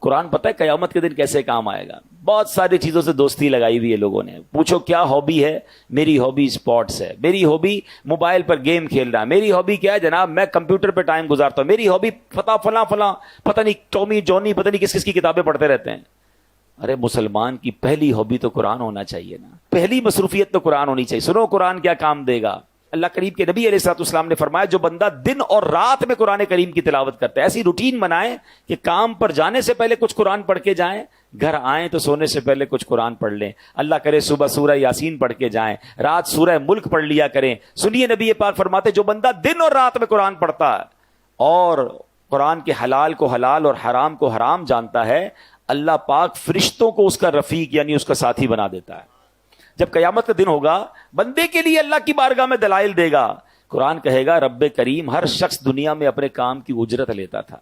قرآن پتہ ہے قیامت کے دن کیسے کام آئے گا؟ بہت ساری چیزوں سے دوستی لگائی ہوئی ہے لوگوں نے. پوچھو کیا ہابی ہے؟ میری ہابی اسپورٹس ہے. میری ہابی موبائل پر گیم کھیلنا ہے. میری ہابی کیا ہے جناب؟ میں کمپیوٹر پہ ٹائم گزارتا ہوں. میری ہابی فلاں پتہ نہیں ٹامی جونی پتہ نہیں کس کس کی کتابیں پڑھتے رہتے ہیں. ارے مسلمان کی پہلی ہابی تو قرآن ہونا چاہیے نا, پہلی مصروفیت تو قرآن ہونی چاہیے. سنو قرآن کیا کام دے گا. اللہ کریم کے نبی علیہ الصلوۃ والسلام نے فرمایا جو بندہ دن اور رات میں قرآن کریم کی تلاوت کرتا ہے, ایسی روٹین بنائیں کہ کام پر جانے سے پہلے کچھ قرآن پڑھ کے جائیں, گھر آئیں تو سونے سے پہلے کچھ قرآن پڑھ لیں, اللہ کرے صبح سورہ یاسین پڑھ کے جائیں, رات سورہ ملک پڑھ لیا کریں. سنیے نبی پاک فرماتے جو بندہ دن اور رات میں قرآن پڑھتا ہے اور قرآن کے حلال کو حلال اور حرام کو حرام جانتا ہے, اللہ پاک فرشتوں کو اس کا رفیق یعنی اس کا ساتھی بنا دیتا ہے. جب قیامت کا دن ہوگا بندے کے لیے اللہ کی بارگاہ میں دلائل دے گا. قرآن کہے گا رب کریم ہر شخص دنیا میں اپنے کام کی اجرت لیتا تھا,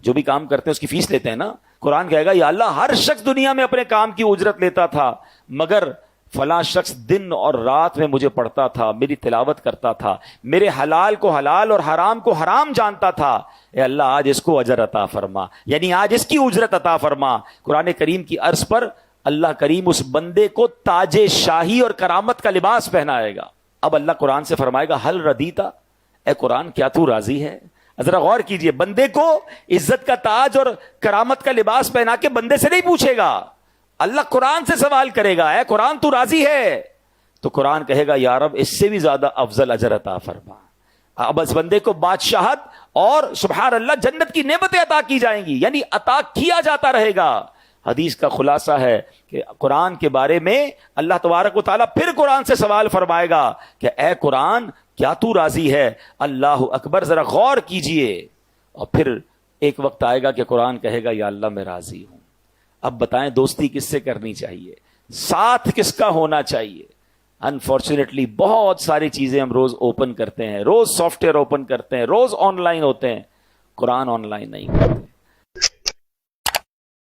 جو بھی کام کرتے ہیں اس کی فیس لیتے ہیں نا. قرآن کہے گا یا اللہ ہر شخص دنیا میں اپنے کام کی اجرت لیتا تھا, مگر فلاں شخص دن اور رات میں مجھے پڑھتا تھا, میری تلاوت کرتا تھا, میرے حلال کو حلال اور حرام کو حرام جانتا تھا. اے اللہ آج اس کو اجر عطا فرما, یعنی آج اس کی اجرت عطا فرما. قرآن کریم کی عرض پر اللہ کریم اس بندے کو تاج شاہی اور کرامت کا لباس پہنائے گا. اب اللہ قرآن سے فرمائے گا حل ردیتا, اے قرآن کیا تو راضی ہے؟ ذرا غور کیجئے, بندے کو عزت کا تاج اور کرامت کا لباس پہنا کے بندے سے نہیں پوچھے گا, اللہ قرآن سے سوال کرے گا, اے قرآن تو راضی ہے؟ تو قرآن کہے گا یا رب اس سے بھی زیادہ افضل اجر عطا فرما. اب اس بندے کو بادشاہت اور سبحان اللہ جنت کی نعمتیں عطا کی جائیں گی, یعنی عطا کیا جاتا رہے گا. حدیث کا خلاصہ ہے کہ قرآن کے بارے میں اللہ تبارک و تعالیٰ پھر قرآن سے سوال فرمائے گا کہ اے قرآن کیا تو راضی ہے؟ اللہ اکبر, ذرا غور کیجئے. اور پھر ایک وقت آئے گا کہ قرآن کہے گا یا اللہ میں راضی ہوں. اب بتائیں دوستی کس سے کرنی چاہیے, ساتھ کس کا ہونا چاہیے؟ انفارچونیٹلی بہت ساری چیزیں ہم روز اوپن کرتے ہیں, روز سافٹ ویئر اوپن کرتے ہیں, روز آن لائن ہوتے ہیں, قرآن آن لائن نہیں کرتے.